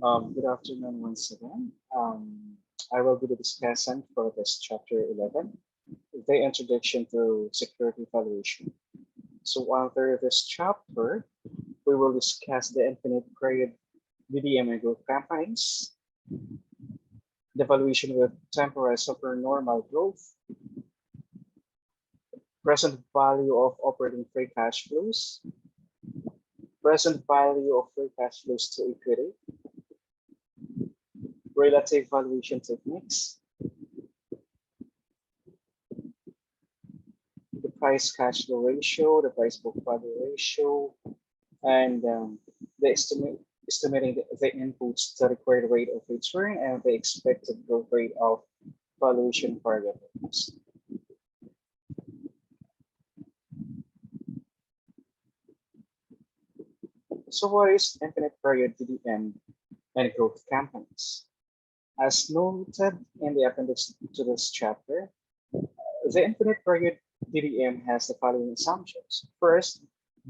Good afternoon once again. I will be the discussant for this chapter 11, the introduction to security evaluation. So under this chapter, we will discuss the infinite period DDM and growth campaigns, the evaluation with temporary supernormal growth, present value of operating free cash flows, present value of free cash flows to equity, relative valuation techniques, the price cash flow ratio, the price book value ratio, and the estimating the inputs, the required rate of return, and the expected growth rate of valuation variables. So what is infinite period DDM and growth campaigns? As noted in the appendix to this chapter, the infinite period DDM has the following assumptions. First,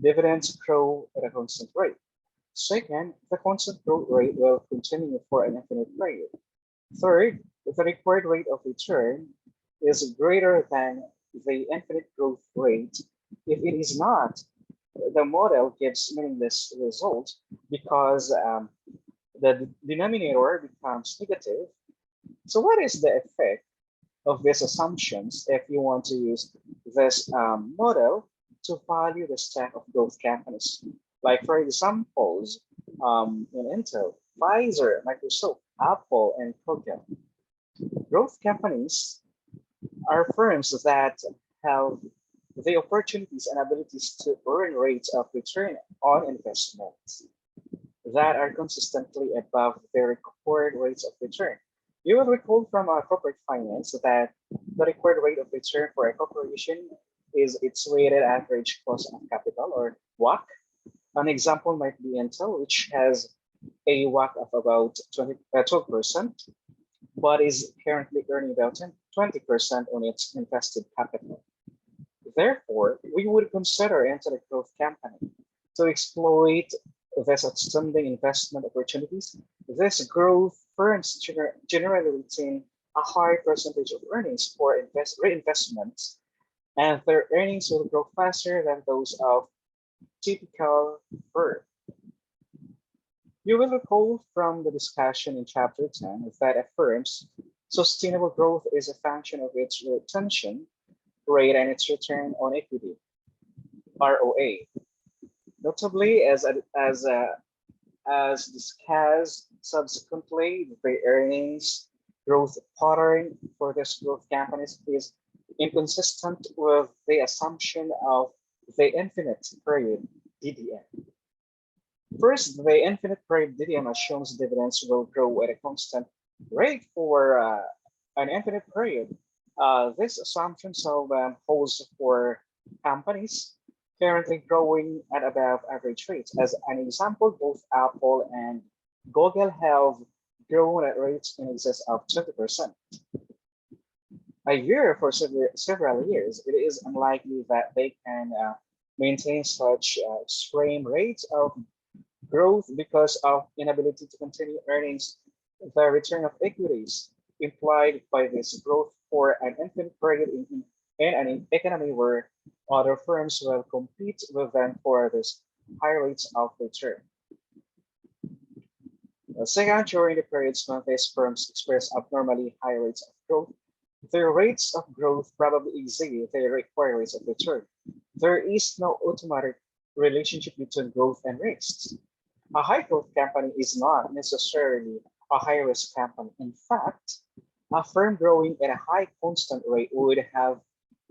dividends grow at a constant rate. Second, the constant growth rate will continue for an infinite period. Third, the required rate of return is greater than the infinite growth rate. If it is not, the model gives meaningless result because the denominator becomes negative. So what is the effect of these assumptions if you want to use this model to value the stack of growth companies? Like for examples, in Intel, Pfizer, Microsoft, Apple, and Google. Growth companies are firms that have the opportunities and abilities to earn rates of return on investment that are consistently above their required rates of return. You will recall from corporate finance that the required rate of return for a corporation is its weighted average cost of capital, or WACC. An example might be Intel, which has a WACC of about 12%, but is currently earning about 20% on its invested capital. Therefore, we would consider Intel a growth company to exploit these outstanding investment opportunities. These growth firms generally retain a high percentage of earnings for reinvestments, and their earnings will grow faster than those of typical firm. You will recall from the discussion in chapter 10 that a firm's sustainable growth is a function of its retention rate and its return on equity, ROA. Notably, as discussed subsequently, the earnings growth pattern for this growth companies is inconsistent with the assumption of the infinite period DDM. First, the infinite period DDM assumes dividends will grow at a constant rate for an infinite period. This assumption holds for companies currently growing at above average rates. As an example, both Apple and Google have grown at rates in excess of 20% a year for several years. It is unlikely that they can maintain such extreme rates of growth because of inability to continue earnings the return of equities implied by this growth for an infinite period in an economy where other firms will compete with them for this high rates of return. Second, during the periods when these firms experience abnormally high rates of growth, their rates of growth probably exceed their required rates of return. There is no automatic relationship between growth and risks. A high growth company is not necessarily a high risk company. In fact, a firm growing at a high constant rate would have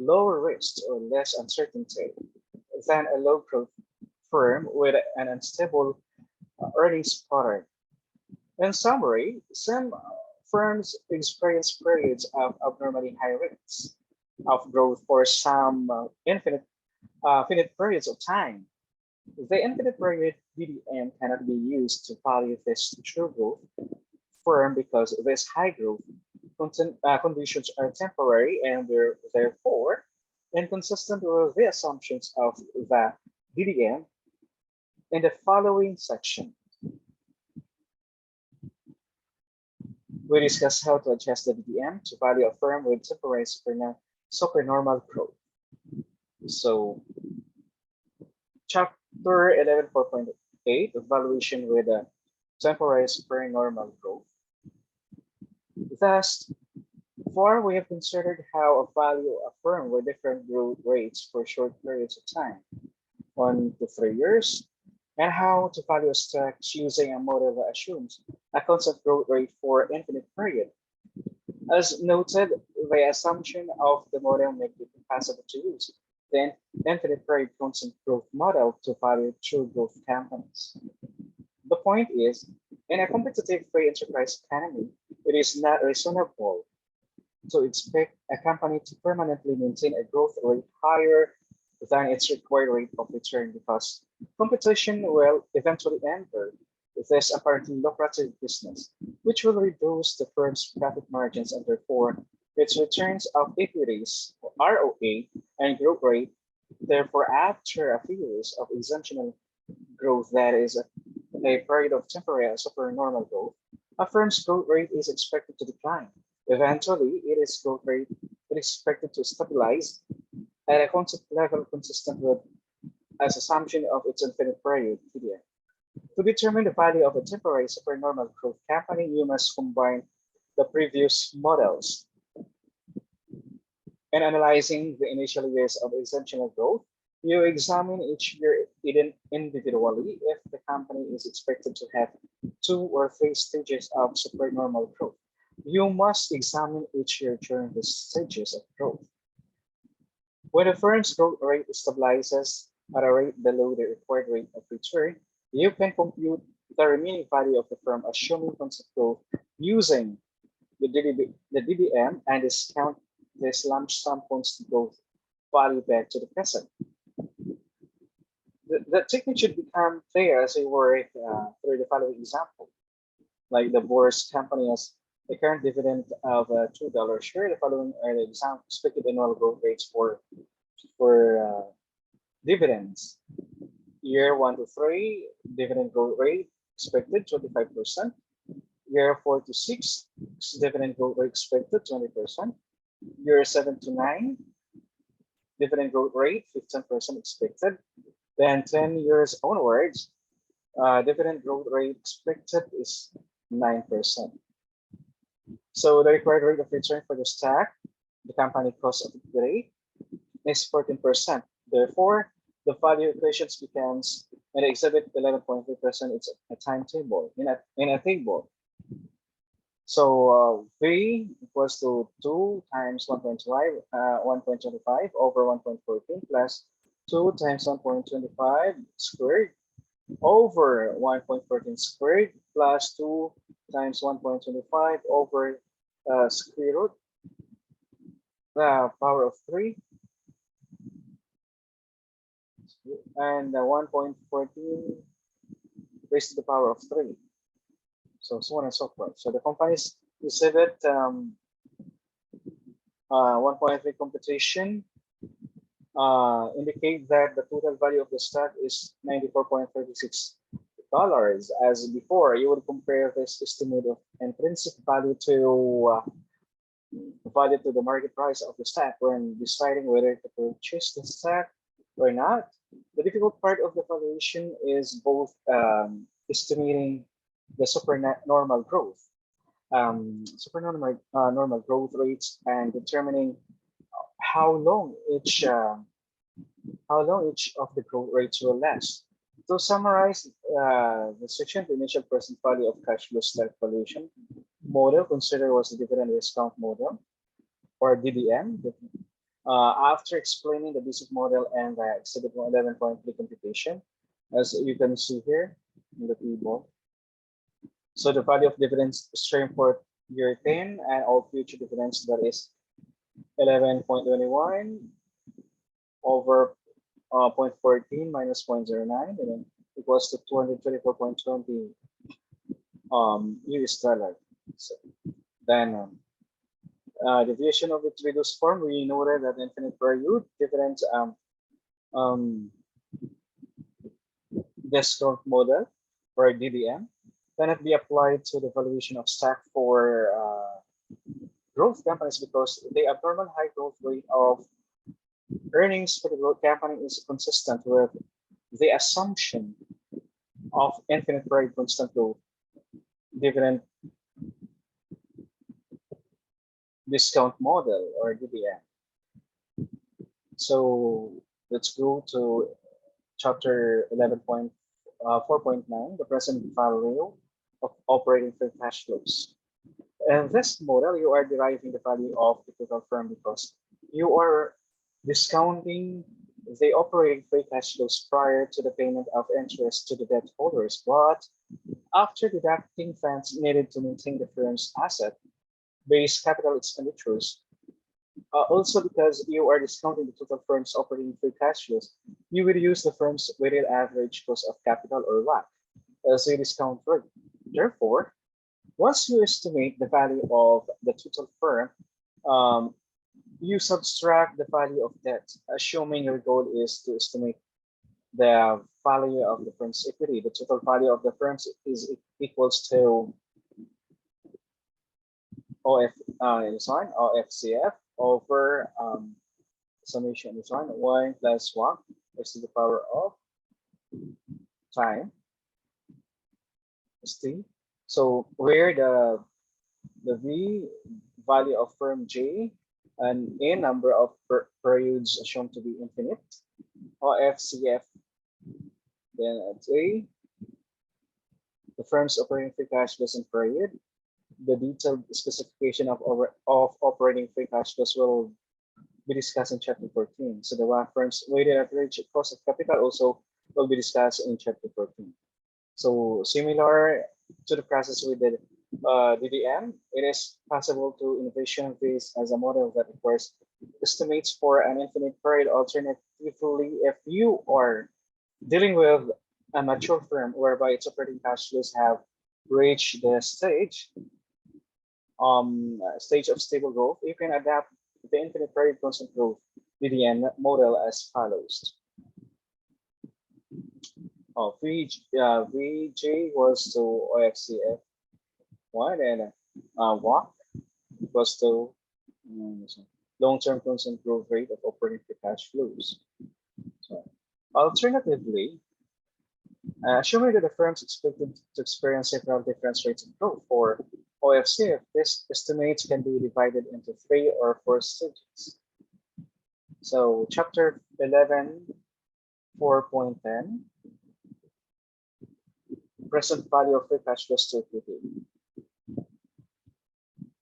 lower risks or less uncertainty than a low growth firm with an unstable earnings pattern. In summary, some firms experience periods of abnormally high rates of growth for some infinite periods of time. The infinite period DDM cannot be used to value this true growth firm because this high growth conditions are temporary and therefore inconsistent with the assumptions of the DDM in the following section. We discussed how to adjust the DDM to value a firm with temporary supernormal growth. So chapter 11.4.8, evaluation with a temporary supernormal growth. Thus, far we have considered how to value a firm with different growth rates for short periods of time, 1 to 3 years, and how to value a stock using a model that assumes a constant growth rate for infinite period. As noted, the assumption of the model makes it impossible to use the infinite period constant growth model to value true growth companies. The point is, in a competitive free enterprise economy, it is not reasonable to expect a company to permanently maintain a growth rate higher than its required rate of return because competition will eventually enter this apparently lucrative business, which will reduce the firm's profit margins and therefore its returns of equities, ROA, and growth rate. Therefore, after a few years of exceptional growth, that is a period of temporary supernormal growth, a firm's growth rate is expected to decline. Eventually, its growth rate is expected to stabilize at a constant level consistent with as assumption of its infinite period TDM. To determine the value of a temporary supernormal growth company, you must combine the previous models. In analyzing the initial years of exceptional growth, you examine each year individually if the company is expected to have 2 or 3 stages of supernormal growth. You must examine each year during the stages of growth. When a firm's growth rate stabilizes at a rate below the required rate of return, you can compute the remaining value of the firm assuming constant growth using the DDM and discount this lump sum constant growth value back to the present. The technique should become clear as we work through the following example. Like the Bourse company has a current dividend of $2 share. The following are the expected annual growth rates for dividends. Year 1 to 3, dividend growth rate expected 25%. Year 4 to 6, dividend growth rate expected 20%. Year 7 to 9, dividend growth rate 15% expected. Then 10 years onwards, dividend growth rate expected is 9%. So the required rate of return for the stock, the company cost of equity, is 14%. Therefore, the value equations becomes an exhibit 11.3%. It's a timetable in a table. So V equals to 2 times 1.25 over 1.14 plus 2 times 1.25 squared over 1.14 squared plus 2 times 1.25 over square root the power of 3 and 1.14 raised to the power of 3. So on and so forth. So the companies exhibit 1.3 computation indicate that the total value of the stock is $94.36. As before, you would compare this estimate of intrinsic value to the market price of the stock when deciding whether to purchase the stock or not. The difficult part of the valuation is both estimating the supernormal growth, normal growth rates, and determining how long each of the growth rates will last. To summarize the section, the initial present value of cash flow stock valuation model considered was the dividend discount model, or DDM. After explaining the basic model and the exhibit 11.3 computation, as you can see here in the table. So the value of dividends stream for year 10 and all future dividends, that is 11.21 over 0.14 minus 0.09, and then equals to 224.20 US dollar. So then deviation of its reduced form, we noted that infinite period dividends discount model, or DDM, cannot be applied to the valuation of stock for growth companies because the abnormal high growth rate of earnings for the growth company is consistent with the assumption of infinite period constant growth dividend discount model or DDM. So let's go to chapter 11.4.9, the present value of operating free cash flows. In this model, you are deriving the value of the total firm because you are discounting the operating free cash flows prior to the payment of interest to the debt holders, but after deducting funds needed to maintain the firm's asset-based capital expenditures. Also, because you are discounting the total firm's operating free cash flows, you will use the firm's weighted average cost of capital or WACC as a discount rate. Therefore, once you estimate the value of the total firm, you subtract the value of debt, assuming your goal is to estimate the value of the firm's equity. The total value of the firm's is equals to OFCF over summation is 1 plus 1 is to the power of time st. So where the v value of firm J and a number of periods shown to be infinite, OFCF, then it's A, the firm's operating free cash flows in period. The detailed specification of operating free cash flows will be discussed in chapter 14. So the WACC firm's weighted average cost of capital also will be discussed in chapter 14. So similar to the process we did DDM, it is possible to envision this as a model that requires estimates for an infinite period. Alternatively, if you are dealing with a mature firm whereby its operating cash flows have reached the stage of stable growth, you can adapt the infinite period constant growth DDM model as follows. VJ was to OFCF 1 and WACC was to long-term constant growth rate of operating free cash flows. So, alternatively, assuming that the firm is expected to experience several different rates of growth for OFCF, this estimates can be divided into 3 or 4 stages. So chapter 11, 4.10, present value of free cash flows to equity.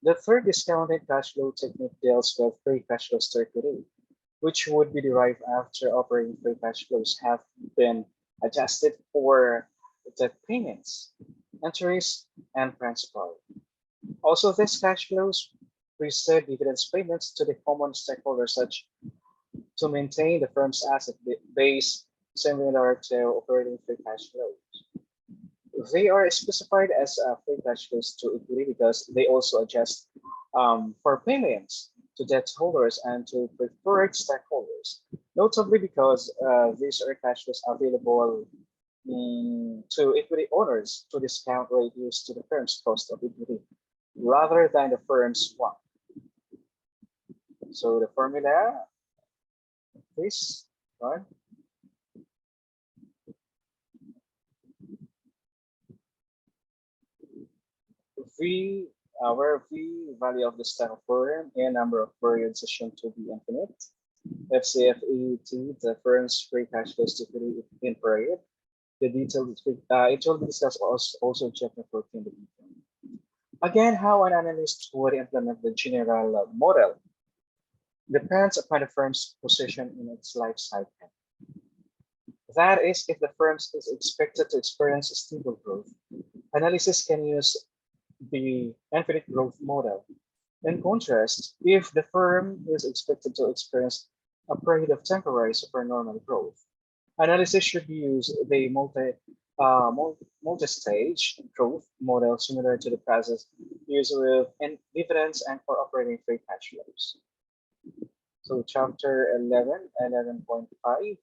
The third discounted cash flow technique deals with free cash flows to equity, which would be derived after operating free cash flows have been adjusted for debt payments, interest, and principal. Also, these cash flows precede dividends payments to the common stakeholders, such to maintain the firm's asset base similar to operating free cash flows. They are specified as free cash flows to equity because they also adjust for payments to debt holders and to preferred stakeholders, notably because these are cash flows available to equity owners to discount rate used to the firm's cost of equity rather than the firm's WACC. So the formula, please, right? Where V value of the stock of firm and number of periods assumed to be infinite. FCFET, the firm's free cash flows to equity in period. The detailed it will be discussed also in chapter 14. Again, how an analyst would implement the general model depends upon the firm's position in its life cycle. That is, if the firm is expected to experience stable growth, analysis can use the infinite growth model. In contrast, if the firm is expected to experience a period of temporary supernormal growth, analysis should use the multi-stage growth model similar to the process used with dividends and for operating free cash flows. So chapter 11, 11.5,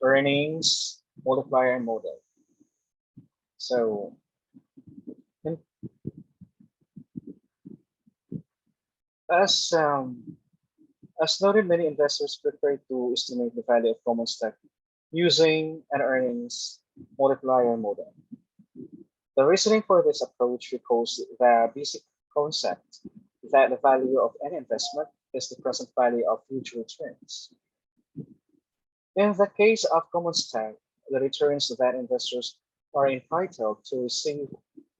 earnings multiplier model. So in, as as noted, many investors prefer to estimate the value of common stock using an earnings multiplier model. The reasoning for this approach recalls the basic concept that the value of any investment is the present value of future returns. In the case of common stock, the returns that investors are entitled to receive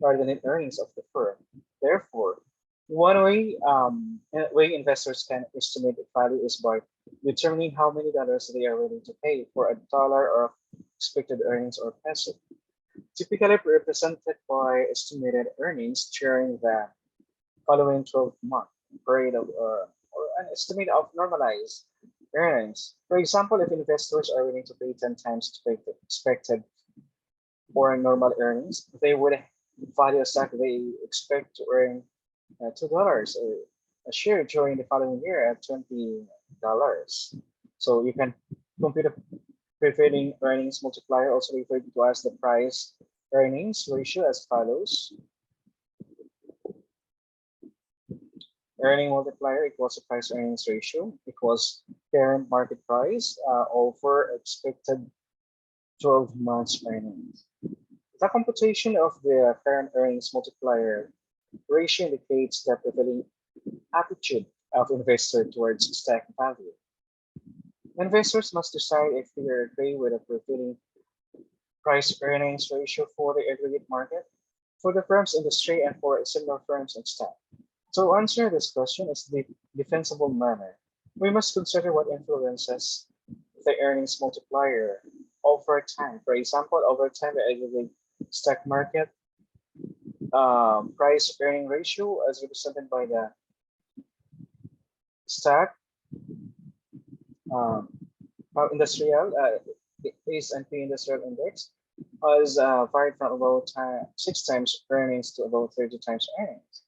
are the net earnings of the firm. Therefore, one way investors can estimate the value is by determining how many dollars they are willing to pay for a dollar of expected earnings or peso, typically represented by estimated earnings during the following 12-month period of, or an estimate of normalized earnings. For example, if investors are willing to pay 10 times expected or normal earnings, they would value a stock they expect to earn $2 a share during the following year at $20. So you can compute a prevailing earnings multiplier, also referred to as the price earnings ratio, as follows. Earning multiplier equals the price earnings ratio equals current market price over expected 12 months earnings. The computation of the current earnings multiplier ratio indicates the prevailing attitude of investor towards stock value. Investors must decide if they agree with a prevailing price earnings ratio for the aggregate market, for the firm's industry, and for similar firms and stock. To answer this question in the defensible manner, we must consider what influences the earnings multiplier over time. For example, over time, the aggregate stock market price earning ratio, as represented by the stock um, industrial S&P Industrial Index, has varied from about 6 times earnings to about 30 times earnings.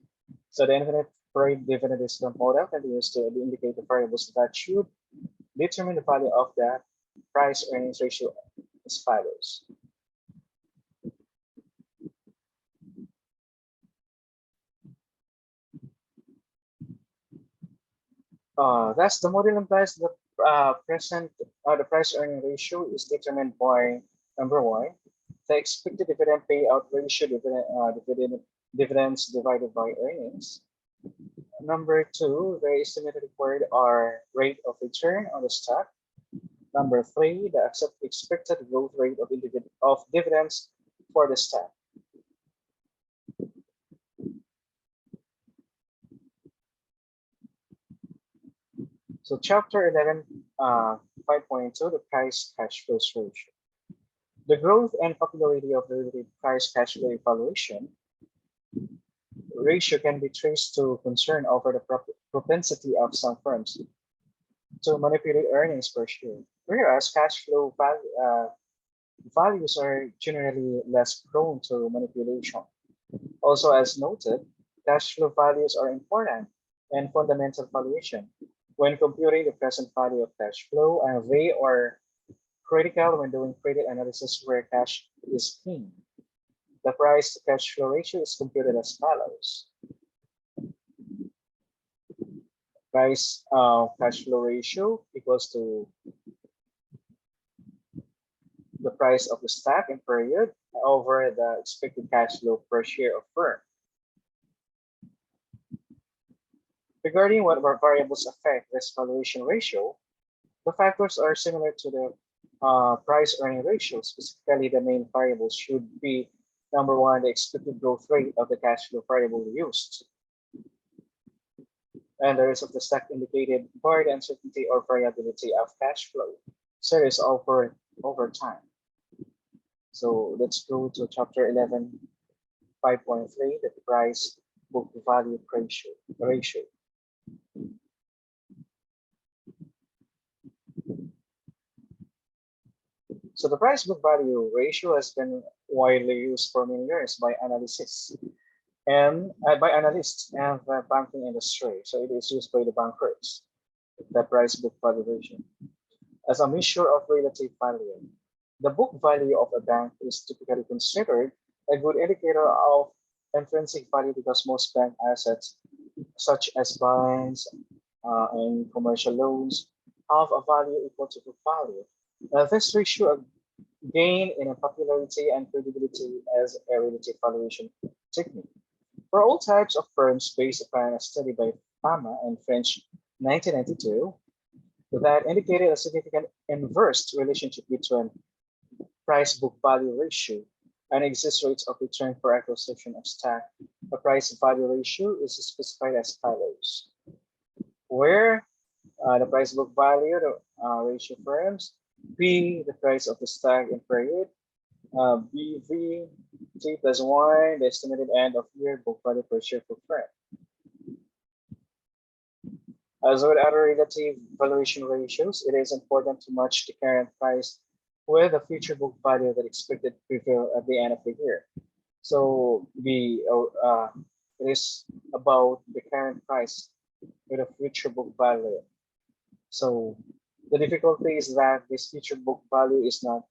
So the infinite period dividend discount model can be used to indicate the variables that should determine the value of the price earnings ratio as follows. Thus, the model implies the the price earning ratio is determined by number one, the expected dividend payout ratio, dividends divided by earnings. Number two, the estimated required rate of return on the stock. Number three, the expected growth rate of dividends for the stock. So chapter 11, 5.2, the price cash flows ratio. The growth and popularity of the price cash flow evaluation ratio can be traced to concern over the propensity of some firms to manipulate earnings per share, whereas cash flow values are generally less prone to manipulation. Also, as noted, cash flow values are important and fundamental valuation when computing the present value of cash flow, and they are critical when doing credit analysis where cash is king. The price to cash flow ratio is computed as follows. Price cash flow ratio equals to the price of the stock in period over the expected cash flow per share of firm. Regarding what variables affect this valuation ratio, the factors are similar to the price earning ratio. Specifically, the main variables should be number one, the expected growth rate of the cash flow variable used, and the rest of the stock indicated by the uncertainty or variability of cash flow series over time. So let's go to chapter 11, 5.3, the price book value ratio. So the price book value ratio has been widely used for many years by analysts and the banking industry. So it is used by the bankers, the price book value ratio, as a measure of relative value. The book value of a bank is typically considered a good indicator of intrinsic value because most bank assets, such as bonds and commercial loans, have a value equal to book value. This ratio gain in popularity and credibility as a relative valuation technique. For all types of firms based upon a study by Fama and French 1992 that indicated a significant inverse relationship between price book value ratio and exit rates of return for acquisition of stock. The price value ratio is specified as follows, where the price book value, the ratio firms, P, the price of the stock in period, BV, T plus 1, the estimated end of year book value per share for firm. As with other relative valuation ratios, it is important to match the current price with the future book value that expected to prevail at the end of the year. So it is about the current price with a future book value. So the difficulty is that this future book value is not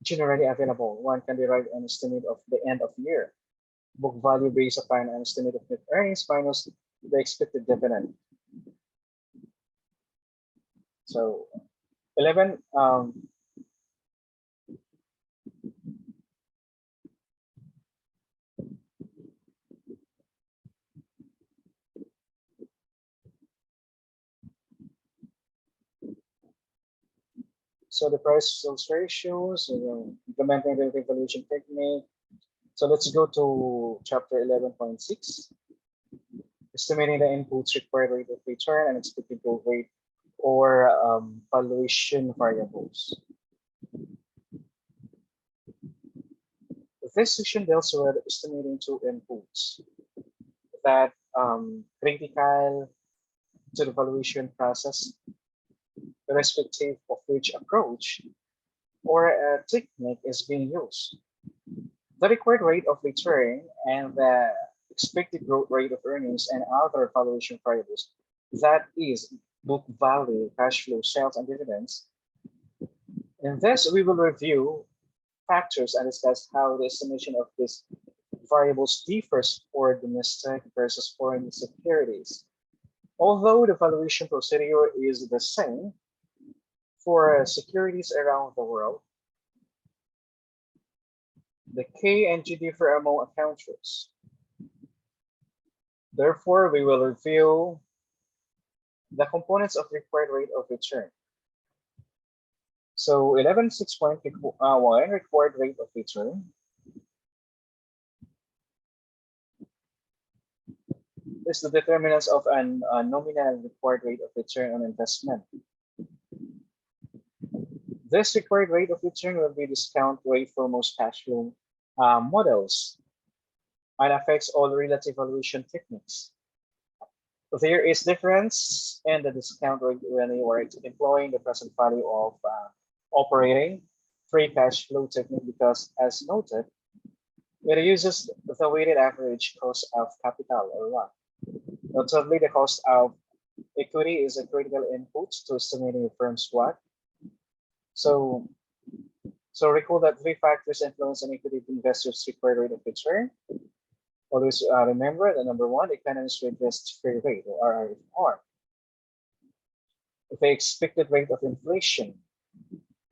generally available. One can derive an estimate of the end of year book value based upon an estimate of net earnings minus the expected dividend. So 11, so the price sales ratios, implementing the valuation technique. So let's go to chapter 11.6, estimating the inputs required rate of return and expected growth rate or valuation variables. This section deals with estimating two inputs that critical to the valuation process, irrespective of which approach or a technique is being used. The required rate of return and the expected growth rate of earnings and other valuation variables, that is book value, cash flow, sales, and dividends. In this, we will review factors and discuss how the estimation of these variables differs for domestic versus foreign securities. Although the valuation procedure is the same for securities around the world, the K and G differ among accountants. Therefore, we will review the components of required rate of return. So 11.6.1 required rate of return is the determinants of a nominal required rate of return on investment. This required rate of return will be discount rate for most cash flow models and affects all relative valuation techniques. There is difference in the discount rate when you are employing the present value of operating free cash flow technique because, as noted, it uses the weighted average cost of capital or WACC. Notably, the cost of equity is a critical input to estimating a firm's WACC. So recall that three factors influence an equity investor's required rate of return. Always remember that number one, economist risk-free rate or RRR. The expected rate of inflation.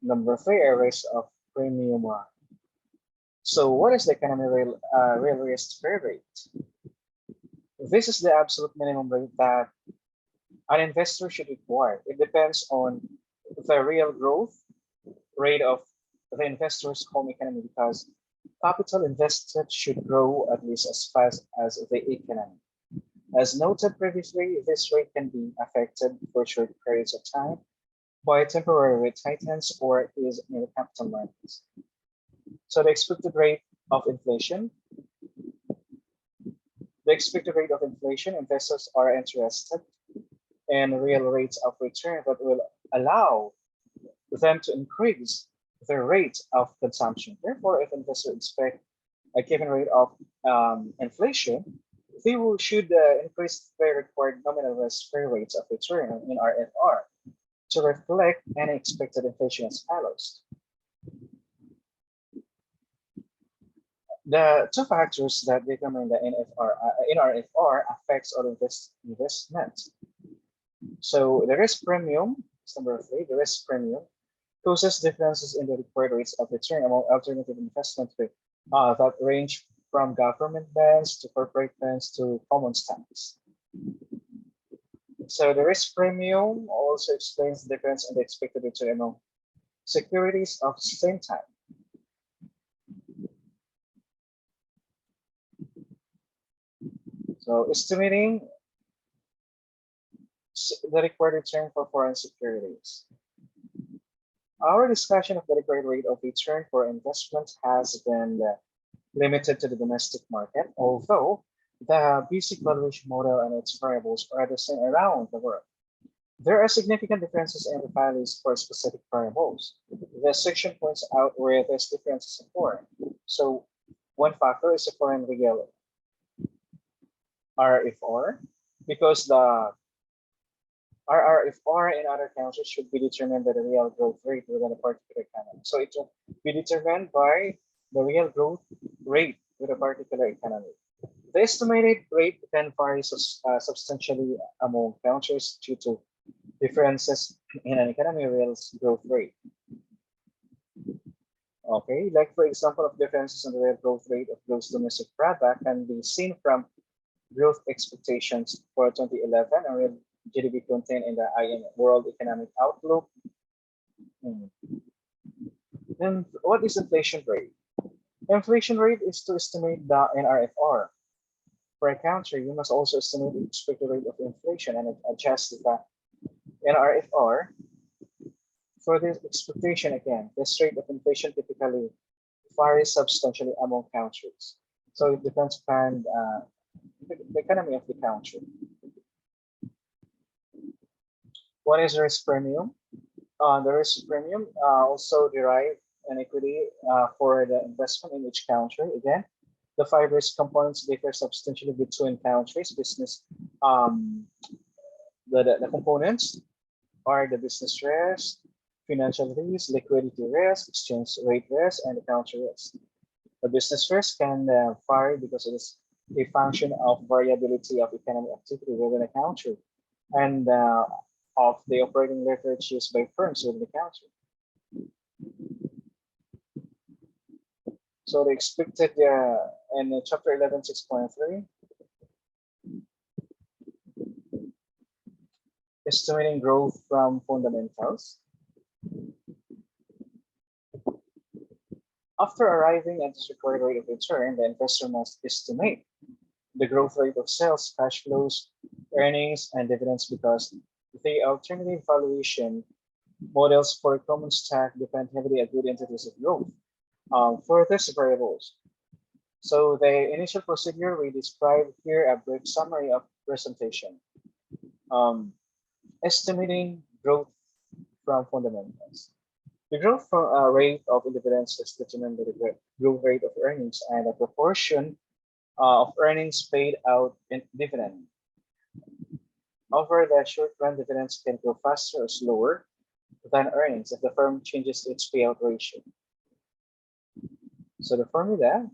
Number three, a risk of premium. So what is the economic real risk-free rate? This is the absolute minimum rate that an investor should require. It depends on the real growth rate of the investor's home economy because capital invested should grow at least as fast as the economy. As noted previously, this rate can be affected for short periods of time by temporary rate tightens or is in the capital markets. So the expected rate of inflation. The expected rate of inflation, investors are interested in real rates of return that will allow them to increase the rate of consumption. Therefore, if investors expect a given rate of inflation, they should increase their required nominal risk-free rates of return in RFR to reflect any expected inflation as follows. The two factors that determine the NRFR affects all investments. So the risk premium is number three. The risk premium causes differences in the required rates of return among alternative investment that range from government bonds to corporate bonds to common stocks. So the risk premium also explains the difference in the expected return among securities of the same time. So estimating the required return for foreign securities. Our discussion of the required rate of return for investment has been limited to the domestic market, although the basic valuation model and its variables are the same around the world. There are significant differences in the values for specific variables. This section points out where these differences occur. So one factor is the foreign real RFR, because the RRFR in other countries should be determined by the real growth rate within a particular economy. So it will be determined by the real growth rate with a particular economy. The estimated rate can vary substantially among countries due to differences in an economy real growth rate. Okay, like for example, of differences in the real growth rate of gross domestic product can be seen from growth expectations for 2011 and real GDP contained in the IMF World Economic Outlook. Then what is inflation rate? Inflation rate is to estimate the NRFR. For a country, you must also estimate the expected rate of inflation and adjust the NRFR for this expectation. Again, this rate of inflation typically varies substantially among countries. So it depends upon the economy of the country. What is risk premium? The risk premium also derive an equity for the investment in each country. Again, the five risk components differ substantially between countries. The components are the business risk, financial risk, liquidity risk, exchange rate risk, and the country risk. The business risk can vary because it is a function of variability of economic activity within a country and of the operating leverage used by firms within the country. So the expected in chapter 11, 6.3, estimating growth from fundamentals. After arriving at this required rate of return, the investor must estimate the growth rate of sales, cash flows, earnings, and dividends because the alternative valuation models for common stock depend heavily on good entities of growth for these variables. So the initial procedure we describe here a brief summary of presentation. Estimating growth from fundamentals. The growth rate of dividends is determined by the growth rate of earnings and a proportion of earnings paid out in dividend. Over the short run, dividends can grow faster or slower than earnings if the firm changes its payout ratio. So the formula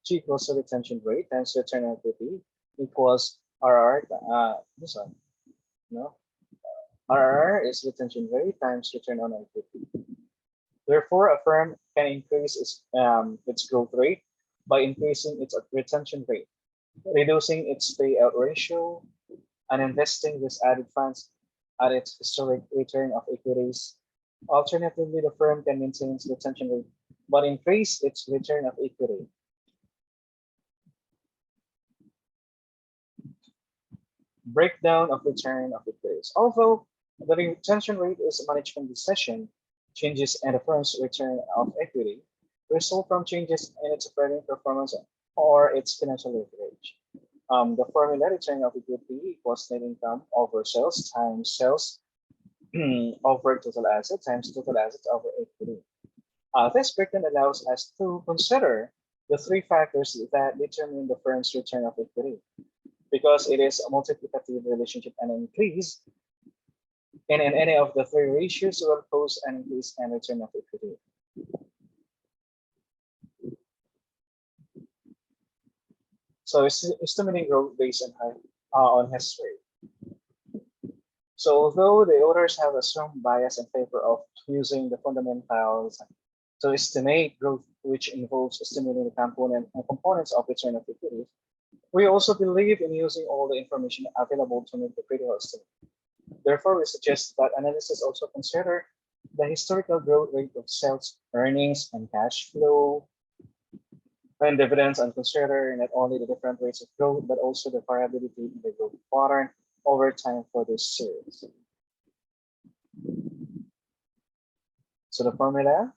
G equals the retention rate times return on equity equals RR. This one, no. RR is retention rate times return on equity. Therefore, a firm can increase its growth rate by increasing its retention rate, reducing its payout ratio, and investing these added funds at its historic return of equities. Alternatively, the firm can maintain its retention rate but increase its return of equity. Breakdown of return of equities. Although the retention rate is a management decision, changes in the firm's return of equity result from changes in its operating performance or its financial leverage. The formula return of equity equals net income over sales times sales over total asset times total assets over equity. This breakdown allows us to consider the three factors that determine the firm's return of equity because it is a multiplicative relationship. And increase in any of the three ratios will cause an increase in return of equity. So it's estimating growth based on history. So although the authors have a strong bias in favor of using the fundamentals to estimate growth, which involves estimating the components of return of equity, we also believe in using all the information available to make the critical estimate. Therefore, we suggest that analysis also consider the historical growth rate of sales, earnings, and cash flow, and dividends, and consider not only the different rates of growth, but also the variability in the growth pattern over time for this series. So the formula,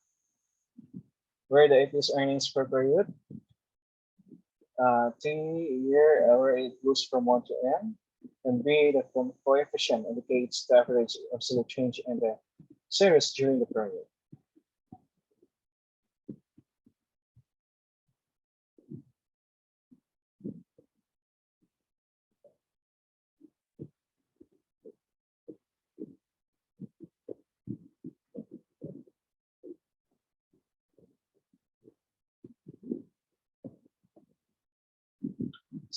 where the equity earnings per period, T year, where it goes from 1 to n, and B, the coefficient indicates the average absolute change in the series during the period.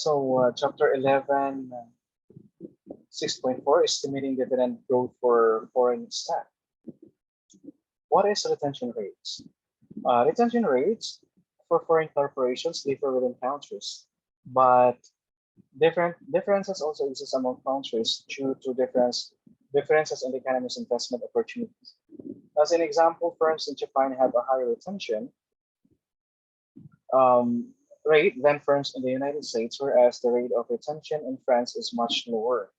So chapter 11, 6.4, estimating dividend growth for foreign stock. What is retention rates? Retention rates for foreign corporations differ within countries, but differences also exist among countries due to differences in the economy's investment opportunities. As an example, firms in Japan have a higher retention um, rate than firms in the United States, whereas the rate of retention in France is much lower.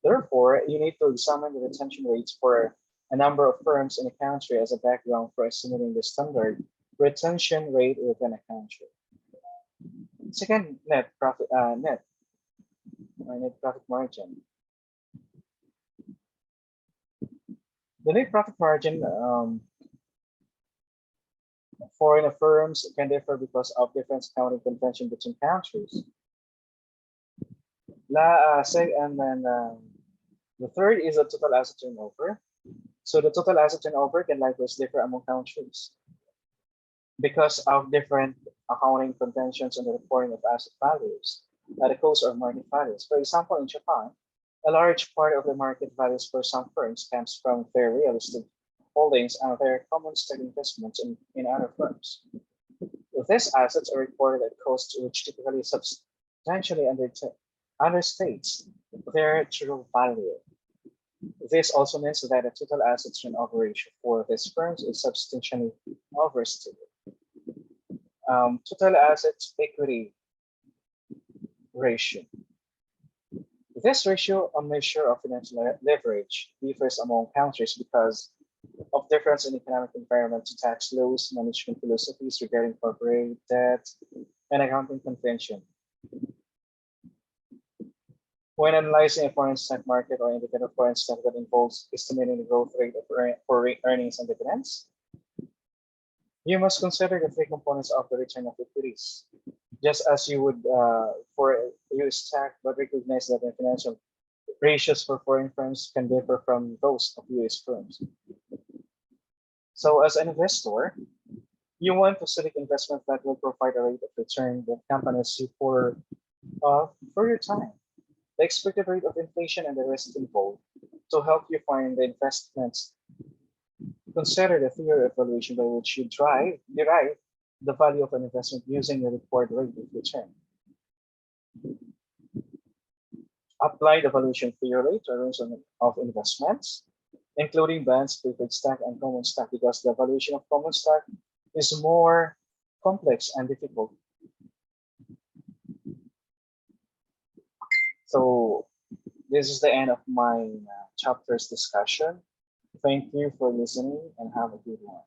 Therefore, you need to examine the retention rates for a number of firms in a country as a background for estimating the standard retention rate within a country. Second, net profit margin. The net profit margin foreign firms can differ because of different accounting convention between countries. And then the third is the total asset turnover. So the total asset turnover can likewise differ among countries because of different accounting conventions and the reporting of asset values at the cost of market values. For example, in Japan, a large part of the market values for some firms comes from their real estate holdings and their common stock investments in other firms. These assets are reported at cost, which typically substantially understates their true value. This also means that the total assets turnover ratio for these firms is substantially overstated. Total assets equity ratio. This ratio, a measure of financial leverage, differs among countries because of difference in economic environment, tax laws, management philosophies regarding corporate debt, and accounting convention. When analyzing a foreign stock market or indicator of foreign stock that involves estimating the growth rate of earnings and dividends, you must consider the three components of the return of equities, just as you would for a US stock, but recognize that the financial ratios for foreign firms can differ from those of US firms. So as an investor, you want to select investment that will provide a rate of return that accompanies you for your time, the expected rate of inflation and the risk involved. To help you find the investments, consider the theory of valuation by which you derive the value of an investment using the required rate of return. Apply the valuation theory to a range of investments, including bonds, preferred stock, and common stock, because the valuation of common stock is more complex and difficult. So this is the end of my chapter's discussion. Thank you for listening and have a good one.